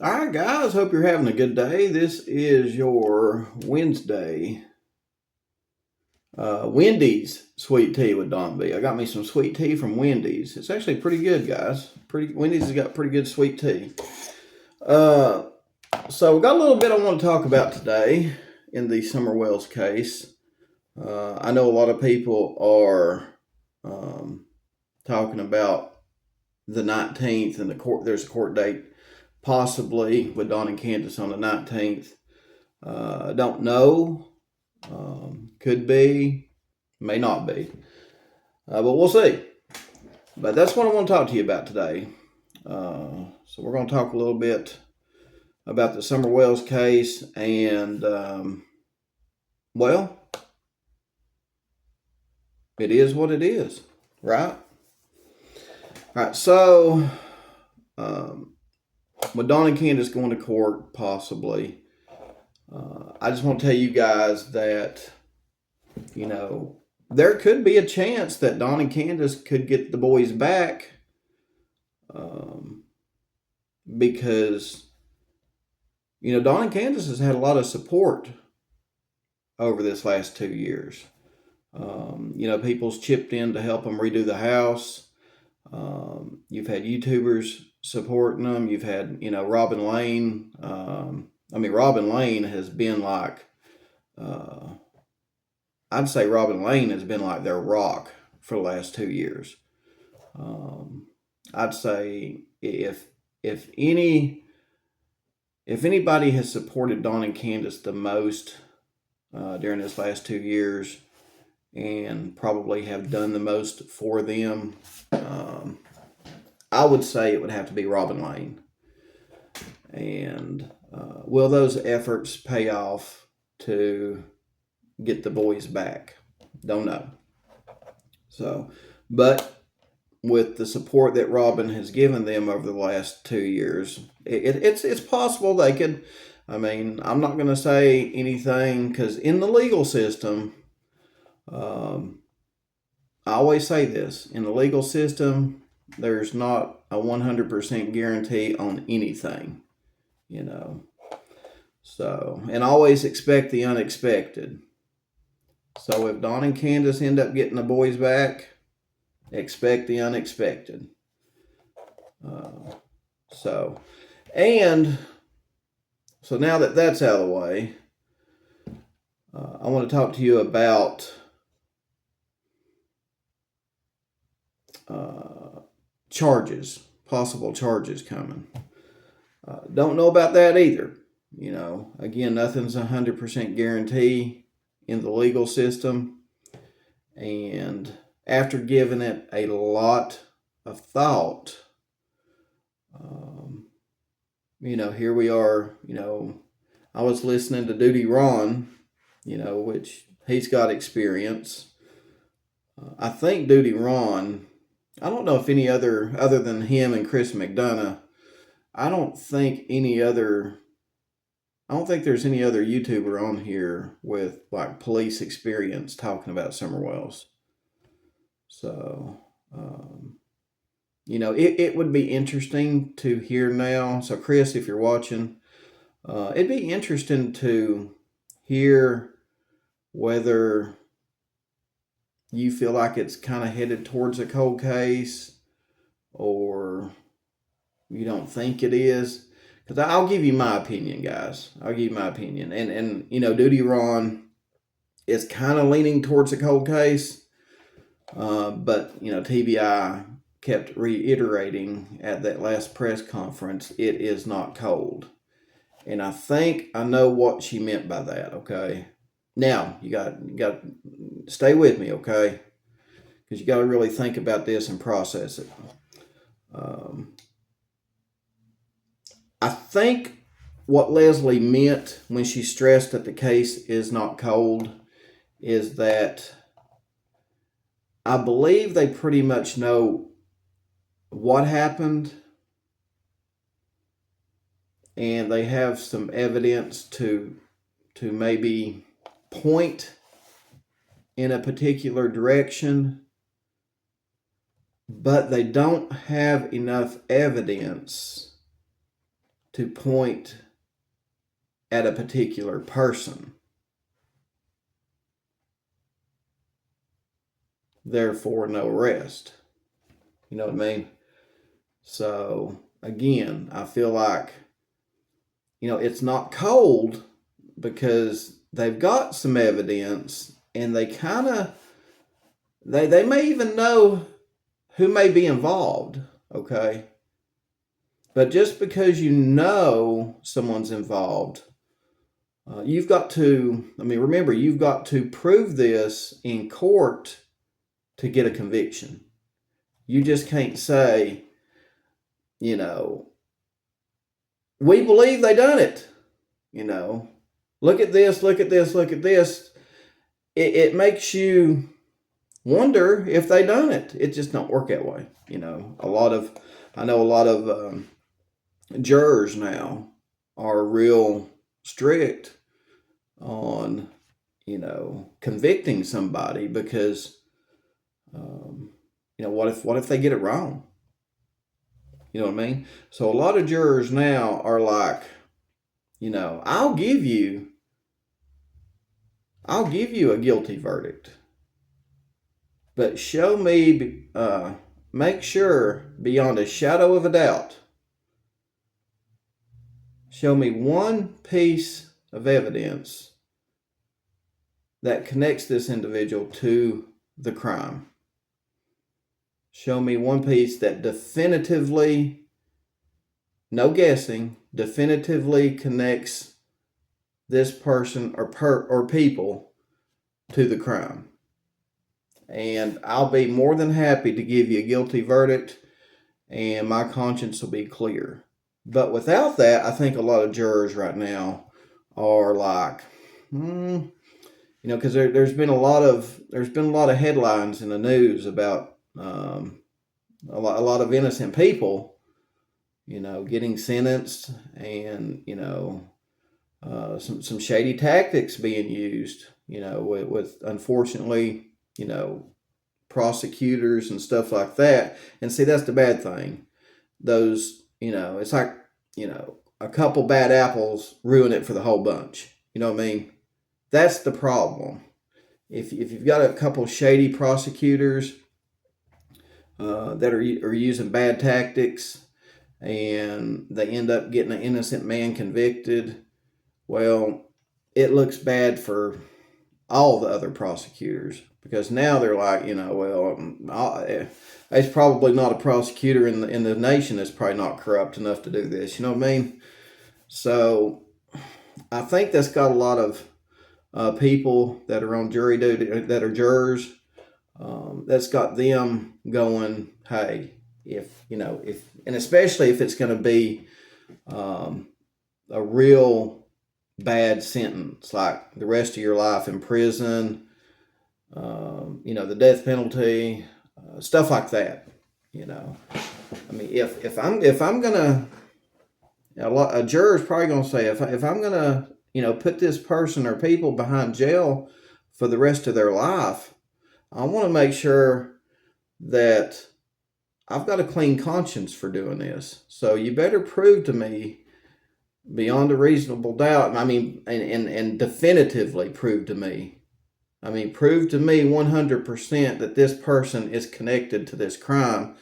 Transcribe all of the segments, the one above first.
All right, guys, hope you're having a good day. This is your Wednesday Wendy's sweet tea with Don B. I got me some sweet tea from Wendy's. It's actually pretty good, guys. Wendy's has got pretty good sweet tea. Uh, so we got a little bit I want to talk about today in the Summer Wells case. I know a lot of people are talking about the 19th and the court. There's a court date possibly with Don and Candace on the 19th. Don't know. Could be, may not be. But we'll see. But that's what I want to talk to you about today. So we're going to talk a little bit about the Summer Wells case and, well, it is what it is, right? All right, so with Don and Candace going to court, possibly, I just want to tell you guys that, there could be a chance that Don and Candace could get the boys back because, Don and Candace has had a lot of support over this last 2 years. People's chipped in to help them redo the house. You've had YouTubers supporting them. You've had, Robin Lane. Robin Lane has been like, I'd say Robin Lane has been like their rock for the last 2 years. I'd say if anybody has supported Don and Candace the most during this last 2 years and probably have done the most for them, I would say it would have to be Robin Lane. And will those efforts pay off to get the boys back? Don't know. So, but with the support that Robin has given them over the last 2 years, it's possible they could. I'm not going to say anything because in the legal system, I always say this, in the legal system, there's not a 100% guarantee on anything, So, and always expect the unexpected. So if Don and Candace end up getting the boys back, expect the unexpected. So now that that's out of the way, I want to talk to you about possible charges coming. Don't know about that either. Again, nothing's 100% guarantee in the legal system. And after giving it a lot of thought, here we are, I was listening to Duty Ron, which he's got experience. I think Duty Ron, I don't know if any other than him and Chris McDonough, I don't think there's any other YouTuber on here with like police experience talking about Summer Wells. So, it would be interesting to hear now. So, Chris, if you're watching, it'd be interesting to hear whether you feel like it's kind of headed towards a cold case or you don't think it is. Because I'll give you my opinion, guys. I'll give you my opinion. And Duty Ron is kind of leaning towards a cold case. But, TBI kept reiterating at that last press conference, it is not cold. And I think I know what she meant by that, okay? Now, you got to stay with me, okay? Because you got to really think about this and process it. I think what Leslie meant when she stressed that the case is not cold is that I believe they pretty much know what happened and they have some evidence to maybe point in a particular direction, but they don't have enough evidence to point at a particular person. Therefore, no arrest. You know what I mean? So, again, I feel like, it's not cold because they've got some evidence and they kind of, they may even know who may be involved, okay? But just because you know someone's involved, you've got to, remember, you've got to prove this in court to get a conviction. You just can't say, we believe they done it. Look at this, look at this, look at this. It makes you wonder if they done it. It just don't work that way. I know a lot of jurors now are real strict on, convicting somebody because, what if they get it wrong? You know what I mean? So a lot of jurors now are like, I'll give you a guilty verdict, but show me, make sure beyond a shadow of a doubt, show me one piece of evidence that connects this individual to the crime. Show me one piece that definitively, no guessing, definitively connects this person or people to the crime. And I'll be more than happy to give you a guilty verdict and my conscience will be clear. But without that, I think a lot of jurors right now are like, because there's been a lot of headlines in the news about a lot of innocent people, getting sentenced, and some shady tactics being used, with unfortunately, prosecutors and stuff like that. And see, that's the bad thing. Those, it's like, a couple bad apples ruin it for the whole bunch. You know what I mean? That's the problem. If you've got a couple shady prosecutors that are using bad tactics and they end up getting an innocent man convicted, well, it looks bad for all the other prosecutors because now they're like, there's probably not a prosecutor in the nation that's probably not corrupt enough to do this. You know what I mean? So I think that's got a lot of people that are on jury duty, that are jurors, that's got them going, hey, if and especially if it's going to be a real bad sentence, like the rest of your life in prison, the death penalty, stuff like that. If I'm gonna, a juror's probably gonna say, if I'm gonna, put this person or people behind jail for the rest of their life, I want to make sure that I've got a clean conscience for doing this. So you better prove to me beyond a reasonable doubt, and definitively prove to me. Prove to me 100% that this person is connected to this crime,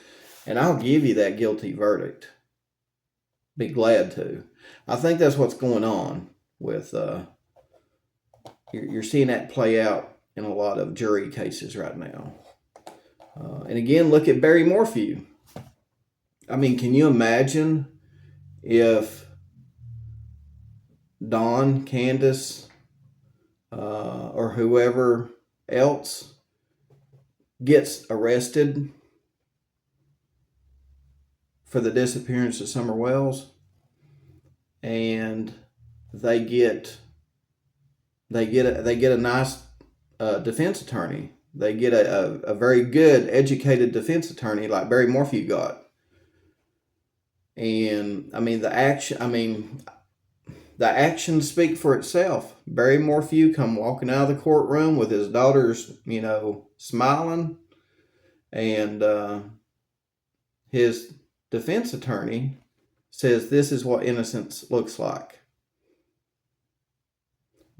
and I'll give you that guilty verdict. Be glad to. I think that's what's going on with, you're seeing that play out in a lot of jury cases right now. And again, look at Barry Morphew. Can you imagine if Don, Candace, or whoever else gets arrested for the disappearance of Summer Wells, and they get a nice defense attorney. They get a very good, educated defense attorney like Barry Morphew got. And the actions speak for itself. Barry Morphew come walking out of the courtroom with his daughters, smiling, and his defense attorney says this is what innocence looks like.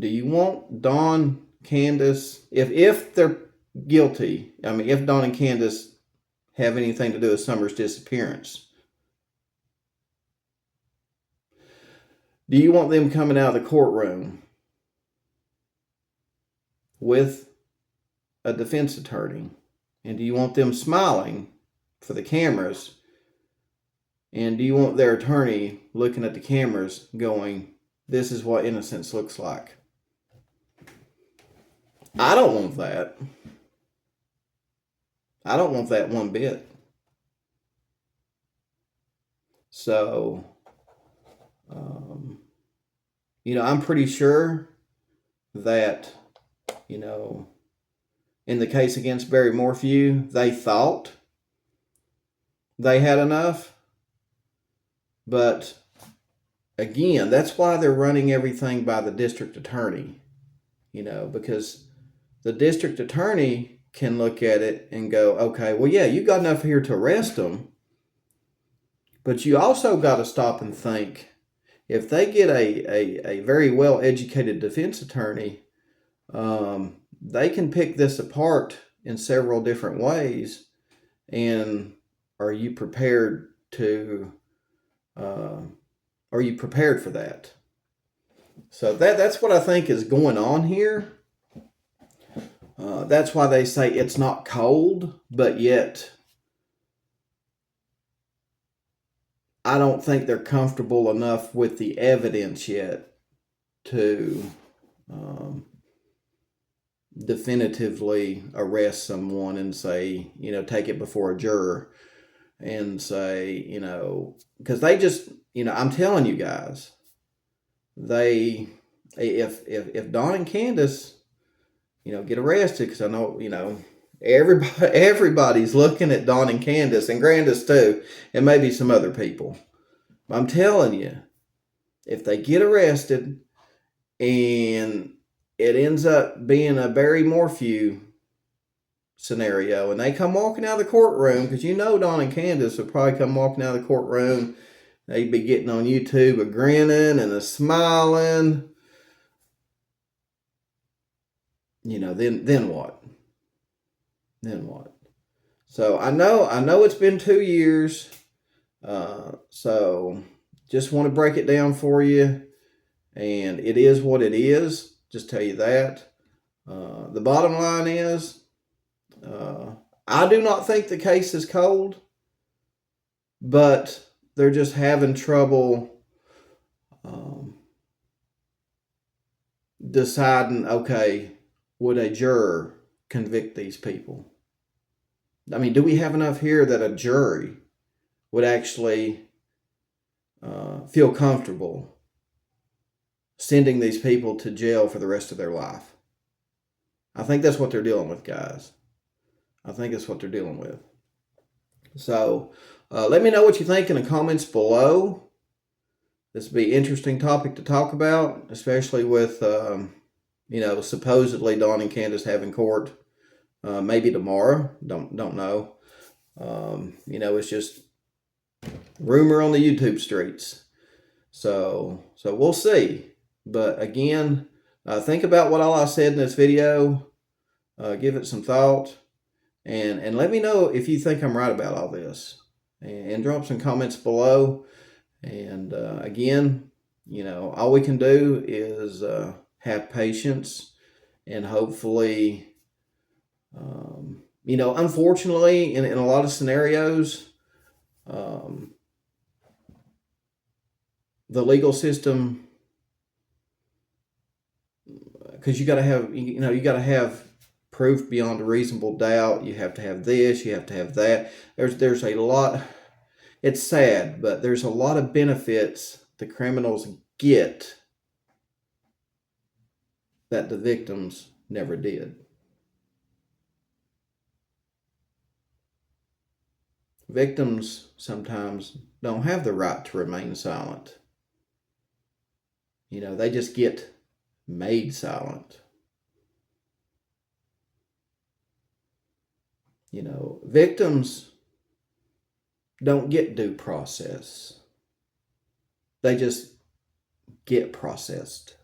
Do you want Dawn, Candace, if they're guilty, I mean, if Dawn and Candace have anything to do with Summer's disappearance, do you want them coming out of the courtroom with a defense attorney? And do you want them smiling for the cameras? And do you want their attorney looking at the cameras going, this is what innocence looks like? I don't want that. I don't want that one bit. So, I'm pretty sure that, in the case against Barry Morphew, they thought they had enough. But again, that's why they're running everything by the district attorney, because the district attorney can look at it and go, okay, well, yeah, you got enough here to arrest them. But you also got to stop and think, if they get a very well-educated defense attorney, they can pick this apart in several different ways. And are you prepared for that? So that's what I think is going on here. That's why they say it's not cold, but yet I don't think they're comfortable enough with the evidence yet to definitively arrest someone and say, take it before a juror and say, because they just, I'm telling you guys, if Dawn and Candace, get arrested, because I know, everybody's looking at Dawn and Candace, and Grandis too, and maybe some other people. I'm telling you, if they get arrested and it ends up being a Barry Morphew scenario, and they come walking out of the courtroom, because Dawn and Candace would probably come walking out of the courtroom, they'd be getting on YouTube a grinning and a smiling. Then what? Then what? So I know it's been 2 years. So just want to break it down for you. And it is what it is. Just tell you that. The bottom line is, I do not think the case is cold, but they're just having trouble deciding, okay, would a juror convict these people? I mean, do we have enough here that a jury would actually feel comfortable sending these people to jail for the rest of their life? I think that's what they're dealing with, guys. I think that's what they're dealing with. So let me know what you think in the comments below. This would be an interesting topic to talk about, especially with, supposedly Dawn and Candace having court maybe tomorrow. Don't know. It's just rumor on the YouTube streets. So we'll see. But again, think about what all I said in this video. Give it some thought. And let me know if you think I'm right about all this. And drop some comments below. And again, all we can do is have patience. And hopefully, unfortunately, in a lot of scenarios, the legal system, because you got to have proof beyond a reasonable doubt. You have to have this, you have to have that. There's a lot. It's sad, but there's a lot of benefits the criminals get that the victims never did. Victims sometimes don't have the right to remain silent. They just get made silent. Victims don't get due process. they just get processed.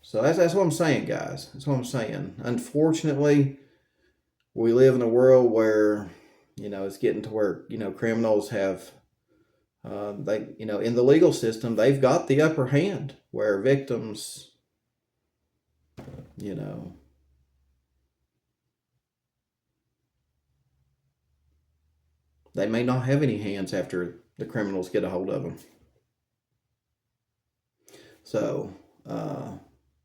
So that's what I'm saying, guys. That's what I'm saying. Unfortunately, we live in a world where, it's getting to where, criminals have, in the legal system, they've got the upper hand where victims, you know, they may not have any hands after the criminals get a hold of them. So,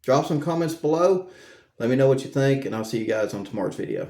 drop some comments below. Let me know what you think, and I'll see you guys on tomorrow's video.